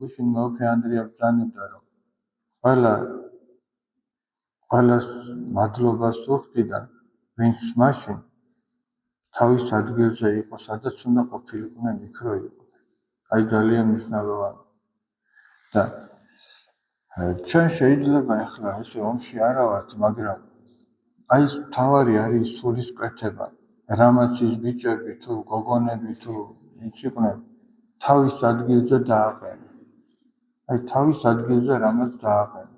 გუშინ მეუფე ანდრია ბრძანებდა რომ ყველას მადლობას უხდი და ვინც მაშინ თავის ადგილზე იყო, სადაც უნდა ყოფილიყვნენ, იქ რო იყო. აი ძალიან მნიშვნელოვანი. და ჩვენ შეიძლება ახლა ესე ომში არა ვართ, მაგრამ აი ეს მთავარი არის სულისკვეთება. რამაც ის ბიჭები თუ გოგონები თუ ვინც იყვნენ, თავის ადგილზე დააყენე. აი თავის ადგილზე რამაც დააყენე.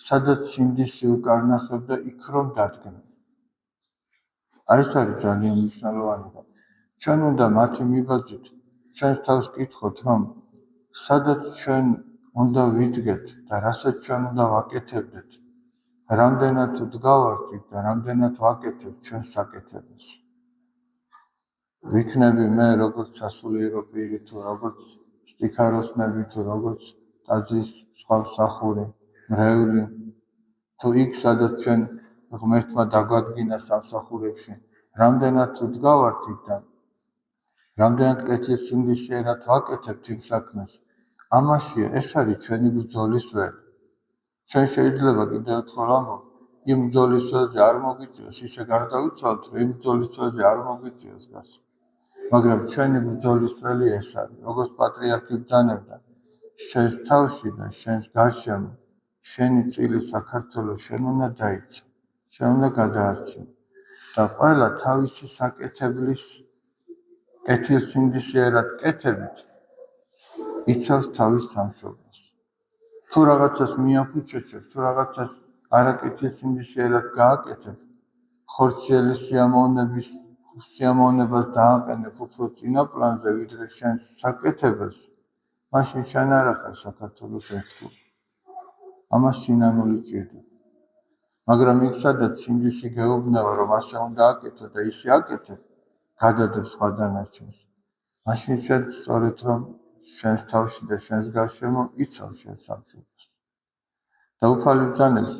სადაც სინდისი უკარნახებდა, იქ რომ დადგნენ. აი ეს არის ძალიან მნიშვნელოვანი. ჩვენ უნდა მათი მიბაძვით, ჩვენს თავს კითხოთ, რომ სადაც ჩვენ უნდა ვიდგეთ და რასაც ჩვენ უნდა ვაკეთებდეთ, რამდენად დგავართ იქ და რამდენად ვაკეთებთ ჩვენს საკეთებას. ვიქნები მე როგორც სასულიერო პირი თუ როგორც სტიქაროსნები თუ როგორც ტაძრის სხვა მსახური, მრევლი, თუ იქ სადაც ჩვენ ღმერთმა დაგვადგინა სამსახურებში, რამდენად დგავართ იქ და რამდენად კეთილსინდისიერად ვაკეთებთ იმ საქმეს, ამაშია ეს არის ჩვენი ბრძოლის ველი. ჩვენ შეიძლება კიდევ ერთხელ ვამბობ, იმ ბრძოლის ველზე არ მოგვიწევს, ისე გარდავიცვალოთ, რომ იმ ბრძოლის ველზე არ მოგვიწევს გასვლა. მაგრამ ჩვენი ბრძოლის ველი ეს არის, როგორც პატრიარქი ბრძანებდა, შენს თავში და შენს გარშემო, შენი წილი საქართველოს შენ უნდა დაიცვა, შენ უნდა გადაარჩინო და ყველა თავისი საკეთებლის კეთილსინდისიერად კეთებით იცავს თავის სამშობლოს. თუ რაღაცას მიაფუჭეჩებ, თუ რაღაცას არაკეთილსინდისიერად გააკეთებ, ხორციელი სიამოვნებას დააყენებ უფრო წინა პლანზე, ვიდრე შენს საკეთებელს, მაშინ შენ არ ახარ საქართველოს ერთგული. ამას სინანული ჭირდება. მაგრამ იქ სადაც სინდისი გეუბნება, რომ ასე უნდა აკეთო და ისე აკეთებ, გადადებ სხვა დანარჩენს. მაშინ შენ სწორედ რომ შენს თავში და შენს გარშემო იცავ შენს სამშობლოს. და უფალი ბრძანებს,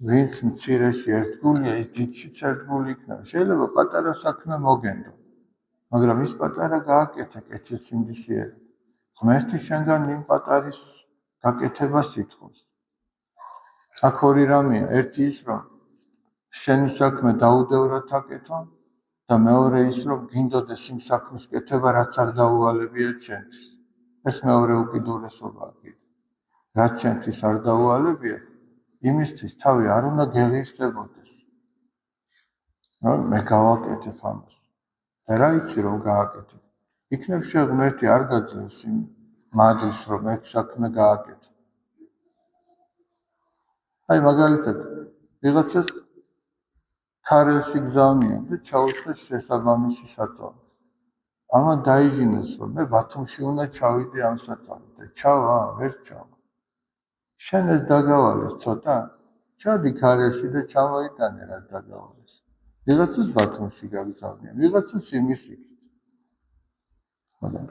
ვინც მცირეში ერთგულია, ის დიდშიც ერთგული იქნება. შეიძლება პატარა საქმე მოგენდო, მაგრამ ის პატარა გააკეთე კეთილსინდისიერად. ღმერთი შენგან იმ პატარის გაკეთებას ითხოვს. აქ ორი რამეა, ერთი ის, რომ შენი საქმე დაუდევრად აკეთო და მეორე ის, რომ გინდოდეს იმ საქმის კეთება, რაც არ დაუალებია ჩვენთვის. ეს მეორე უკიდურესობაა კიდე. რაც ჩვენთვის არ დაუალებია, იმისთვის თავი არ უნდა გეღირსებოდეს. მე გავაკეთებ ამას. და რა იცი რომ გააკეთებ. იქნებ ღმერთი არ გაძლევს იმ მადლს, რომ ეს საქმე გააკეთე. აი მაგალითად, ვიღაცას ქარელში გზავნიან და ჩაუწყეს შესაბამისი საწოლი. ამან დაიჟინოს, რომ მე ბათუმში უნდა ჩავიდე ამ საწოლით და ჩავა, ვერ ჩავა. შენ ეს დაგავალეს ცოტა, ჩადი ქარელში და ჩამოიტანე რაც დაგავალეს. ვიღაცას ბათუმში გაგზავნიან, ვიღაცას იმის იქით. მაგრამ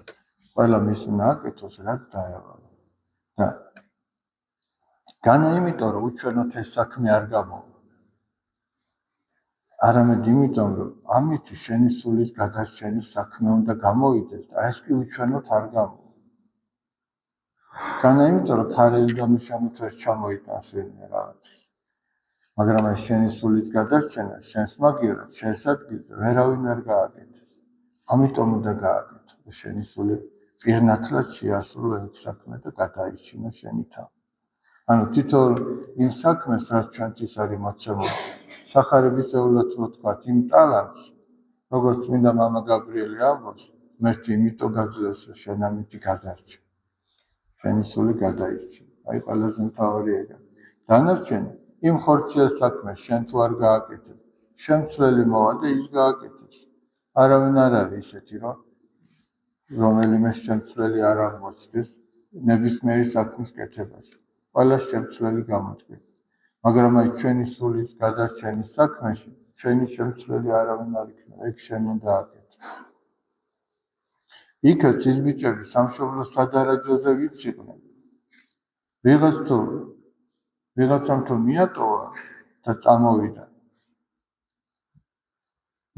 ყველა მის უნდა აკეთოს, რაც დაევალა. და განა იმიტომ, რომ უჩვენოთ ეს საქმე არ გამოვა. არამედ იმიტომ, რომ ამით შენი სულის გადარჩენის საქმე უნდა გამოვიდეს და ეს კი უჩვენოთ არ გამოვა. განა იმიტომ, რომ ქარელი დამუშავებით ვერ ჩამოიტანს ვინმე რაღაცას. მაგრამ ეს შენი სულის გადარჩენა, შენს მაგივრად, შენს ადგილზე ვერავინ ვერ გააკეთებს. ამიტომ უნდა გააკეთო და შენი სული პირნათლად შეასრულო ეს საქმე და გადაიჩინო შენი თავი. ანუ თითოეულ იმ საქმეს, რაც ჩვენთვის არის მოცემული, სახარებისეულად რო თქვათ, იმ ტალანტს, როგორც წმინდა მამა გაბრიელი ამბობს, ღმერთი იმიტომ გაძლევს, რომ შენ ამითი გადარჩე. შენი სული გადაიჩინო. აი ყველაზე მთავარი ეგა. დანარჩენი იმ ხორციელ საქმეს შენ თუ არ გააკეთებ, შემცვლელი მოვა და ის გააკეთებს. არავინ არ არის ისეთი, რომ რომელიმე შემცვლელი არ აღმოჩნდეს ნებისმიერი საქმის კეთებაში. ყველა შემცვლელი გამოდგება. მაგრამ აი ჩვენი სულის გადარჩენის საქმეში ჩვენი შემცვლელი არავინ არ იქნება, ეგ შენ უნდა აკეთო. იქაც ის ბიჭები სამშობლოს სადარაჯოზე ვინც იყვნენ. ვიღაცამ თუ მიატოვა და წამოვიდა,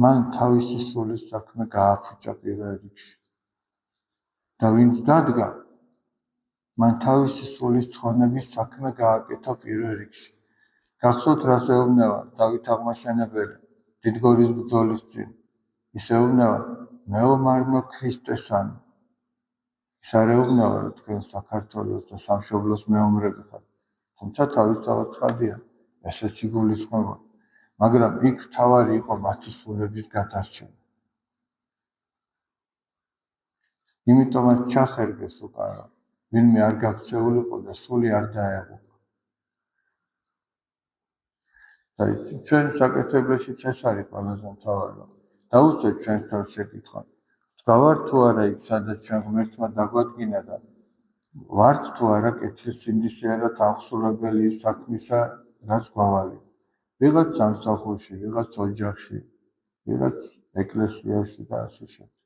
მან თავისი სულის საქმე გააფუჭა პირველ რიგში. და ვინც დადგა, მან თავისი სულის ცხონების საქმე გააკეთა პირველ რიგში. გახსოვთ, რას ეუბნება დავით აღმაშენებელი დიდგორის ბრძოლის წინ? ის ეუბნება, მეომარნო ქრისტესანი. ის არ ეუბნება, რომ თქვენ საქართველოს და სამშობლოს მეომრები ხართ. თუმცა თავისთავად ცხადია, ესეც იგულისხმება. მაგრამ იქ მთავარი იყო მათი სულების გადარჩენა. იმიტომაც ჩახერგეს უკან, რომ ვინმე არ გაქცეულიყო და სული არ დაეღუპა. და ჩვენ საკეთებაშიც ეს არის ყველაზე მთავარი, რომ დაუწევთ ჩვენს თავს შეკითხვა. ვართ თუ არა იქ, სადაც ჩვენ ღმერთმა დაგვადგინა და ვართ თუ არა კეთილ სინდისიერად აღსრულებელი ის საქმისა, რაც გვავალია. ვიღაც სამსახურში, ვიღაც ოჯახში, ვიღაც ეკლესიაში და ასე შემდეგ.